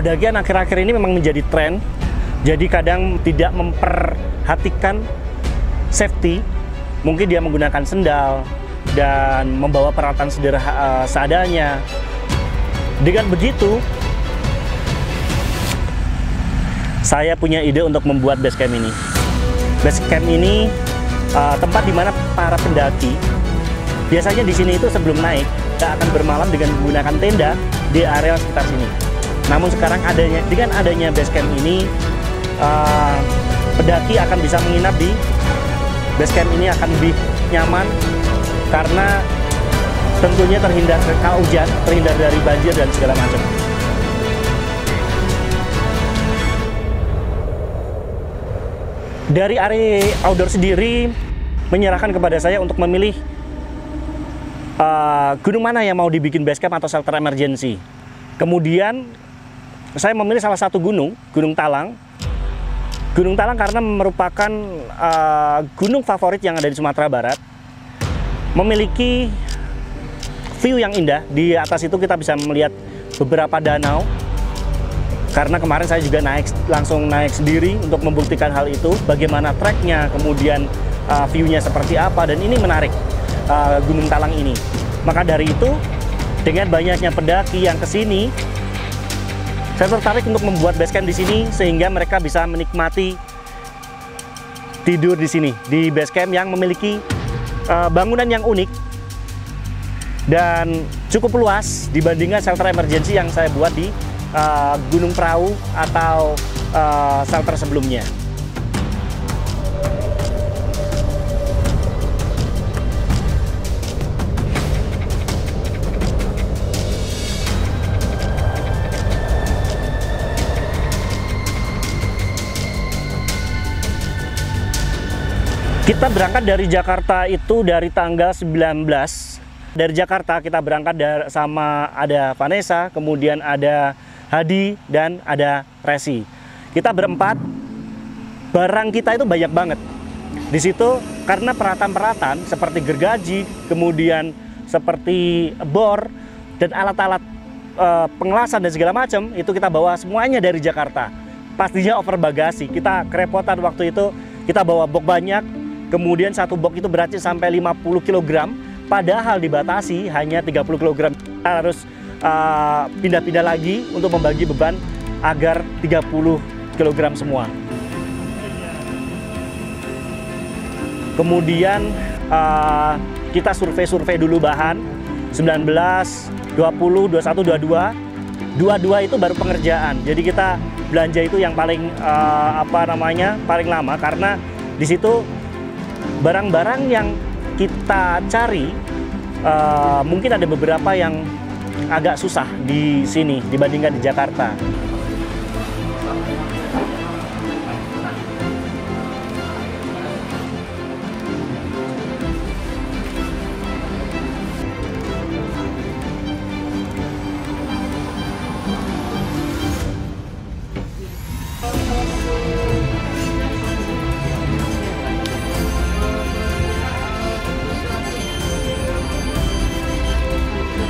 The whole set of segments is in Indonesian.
Pendakian akhir-akhir ini memang menjadi tren, jadi kadang tidak memperhatikan safety, mungkin dia menggunakan sendal dan membawa peralatan sederhana seadanya. Dengan begitu, saya punya ide untuk membuat base camp ini. Base camp ini tempat di mana para pendaki biasanya di sini itu sebelum naik kita akan bermalam dengan menggunakan tenda di area sekitar sini. Namun sekarang dengan adanya base camp ini, pendaki akan bisa menginap di base camp ini akan lebih nyaman karena tentunya terhindar kalau hujan, terhindar dari banjir dan segala macam. Dari area outdoor sendiri menyerahkan kepada saya untuk memilih gunung mana yang mau dibikin base camp atau shelter emergency. Kemudian saya memilih salah satu gunung, Gunung Talang. Gunung Talang karena merupakan gunung favorit yang ada di Sumatera Barat. Memiliki view yang indah. Di atas itu kita bisa melihat beberapa danau. Karena kemarin saya juga langsung naik sendiri untuk membuktikan hal itu. Bagaimana treknya, kemudian view-nya seperti apa. Dan ini menarik, Gunung Talang ini. Maka dari itu, dengan banyaknya pendaki yang ke sini, saya tertarik untuk membuat base camp di sini sehingga mereka bisa menikmati tidur di sini di base camp yang memiliki bangunan yang unik dan cukup luas dibandingkan shelter emergency yang saya buat di Gunung Prau atau shelter sebelumnya. Kita berangkat dari Jakarta itu dari tanggal 19. Dari Jakarta kita berangkat sama ada Vanessa, kemudian ada Hadi, dan ada Resi. Kita berempat, barang kita itu banyak banget. Di situ karena peralatan-peralatan seperti gergaji, kemudian seperti bor, dan alat-alat pengelasan dan segala macam, itu kita bawa semuanya dari Jakarta. Pastinya over bagasi, kita kerepotan waktu itu, kita bawa box banyak. Kemudian satu box itu beratnya sampai 50 kg, padahal dibatasi hanya 30 kg. Kita harus pindah-pindah lagi untuk membagi beban agar 30 kg semua. Kemudian kita survei dulu bahan 19, 20, 21, 22. 22 itu baru pengerjaan. Jadi kita belanja itu yang paling paling lama karena di situ barang-barang yang kita cari mungkin ada beberapa yang agak susah di sini dibandingkan di Jakarta.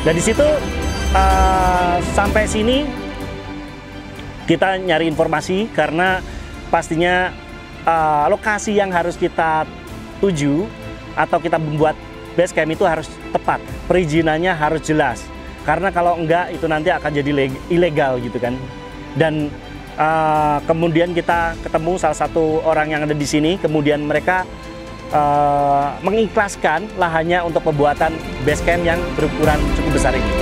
Dan di situ sampai sini kita nyari informasi karena pastinya lokasi yang harus kita tuju atau kita membuat base camp itu harus tepat, perizinannya harus jelas. Karena kalau enggak itu nanti akan jadi ilegal gitu kan. Dan kemudian kita ketemu salah satu orang yang ada di sini, kemudian mereka mengikhlaskan lahannya untuk pembuatan base camp yang berukuran cukup besar ini.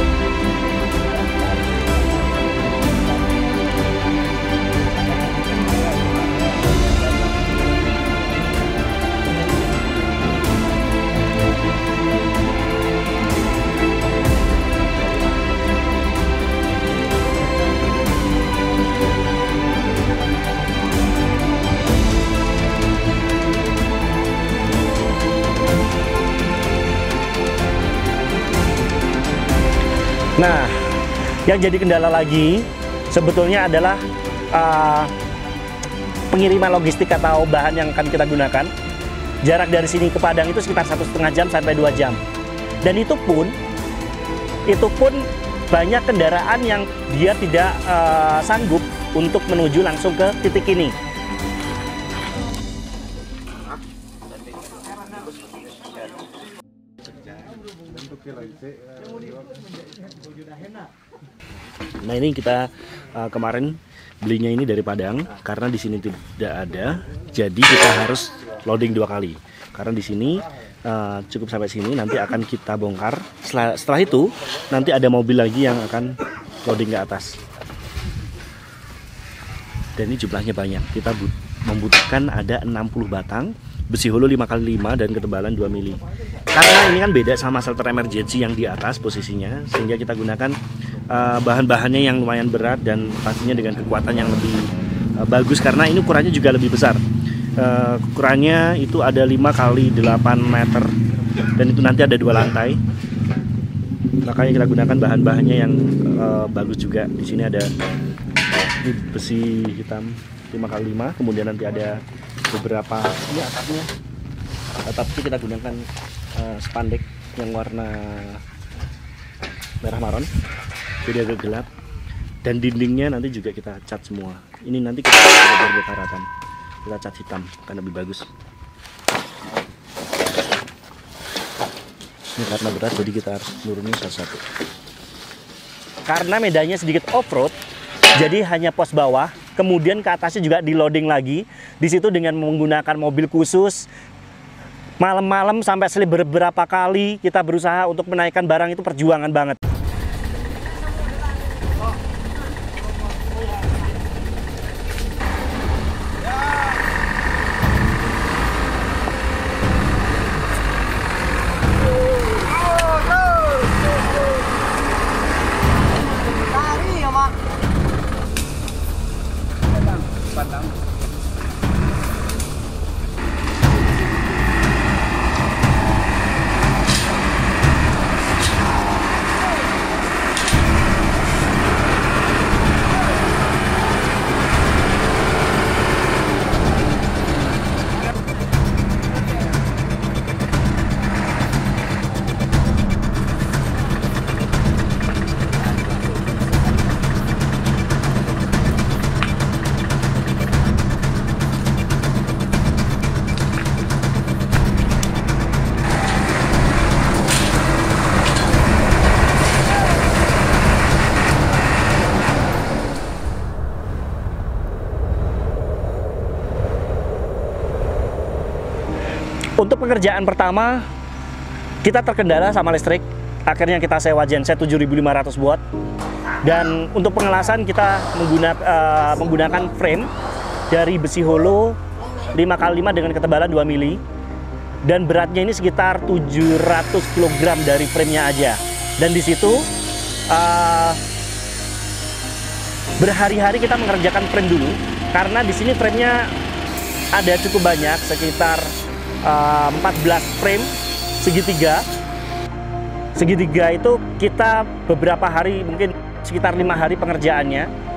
Nah, yang jadi kendala lagi sebetulnya adalah pengiriman logistik atau bahan yang akan kita gunakan. Jarak dari sini ke Padang itu sekitar 1,5 jam sampai 2 jam. Dan itu pun banyak kendaraan yang dia tidak sanggup untuk menuju langsung ke titik ini. Nah, ini kita kemarin belinya ini dari Padang karena di sini tidak ada, jadi kita harus loading 2 kali. Karena di sini cukup sampai sini, nanti akan kita bongkar. Setelah itu nanti ada mobil lagi yang akan loading ke atas. Dan ini jumlahnya banyak. Kita membutuhkan ada 60 batang besi holo 5x5 dan ketebalan 2 mili. Karena ini kan beda sama shelter emergency yang di atas posisinya, sehingga kita gunakan bahan-bahannya yang lumayan berat dan pastinya dengan kekuatan yang lebih bagus, karena ini ukurannya juga lebih besar. Ukurannya itu ada 5x8 meter dan itu nanti ada 2 lantai. Makanya kita gunakan bahan-bahannya yang bagus juga. Di sini ada besi hitam 5x5, kemudian nanti ada beberapa ini atapnya. Atapnya kita gunakan spandek yang warna merah maron, jadi agak gelap. Dan dindingnya nanti juga kita cat semua. Ini nanti kita biar karatan, kita cat hitam karena lebih bagus. Ini karena berat, jadi kita harus nurunin satu-satu. Karena medannya sedikit off-road, jadi hanya pos bawah, kemudian ke atasnya juga di loading lagi. Di situ dengan menggunakan mobil khusus. Malam-malam sampai beberapa kali kita berusaha untuk menaikkan barang, itu perjuangan banget. Untuk pekerjaan pertama, kita terkendala sama listrik. Akhirnya kita sewa genset 7500 watt. Dan untuk pengelasan kita menggunakan frame dari besi holo 5x5 dengan ketebalan 2 mili. Dan beratnya ini sekitar 700 kg dari framenya aja. Dan di situ berhari-hari kita mengerjakan frame dulu, karena di sini framenya ada cukup banyak, sekitar 14 frame segitiga. Segitiga itu kita beberapa hari, mungkin sekitar 5 hari pengerjaannya.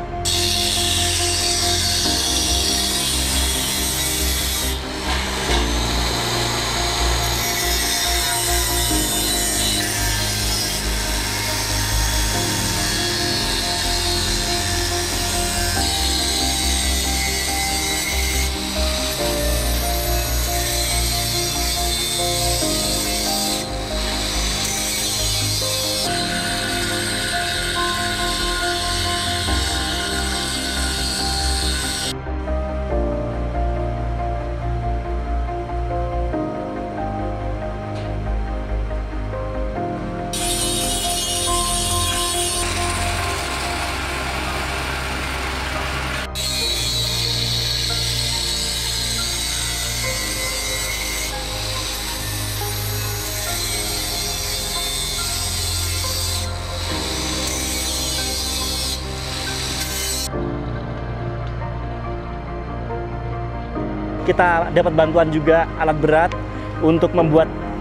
Kita dapat bantuan juga alat berat untuk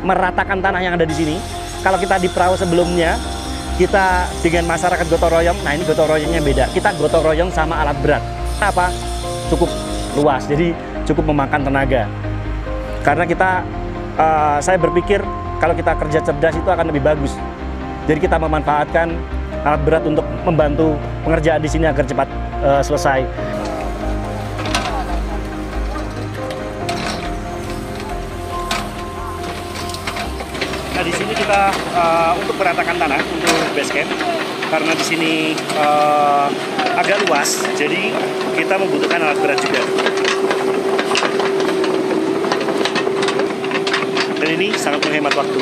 meratakan tanah yang ada di sini. Kalau kita di perahu sebelumnya, kita dengan masyarakat gotong royong, nah ini gotong royongnya beda. Kita gotong royong sama alat berat. Apa? Cukup luas, jadi cukup memakan tenaga. Karena saya berpikir kalau kita kerja cerdas itu akan lebih bagus. Jadi kita memanfaatkan alat berat untuk membantu pengerjaan di sini agar cepat selesai. Nah, di sini kita untuk meratakan tanah untuk base camp, karena di sini agak luas, jadi kita membutuhkan alat berat juga. Dan ini sangat menghemat waktu.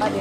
Ada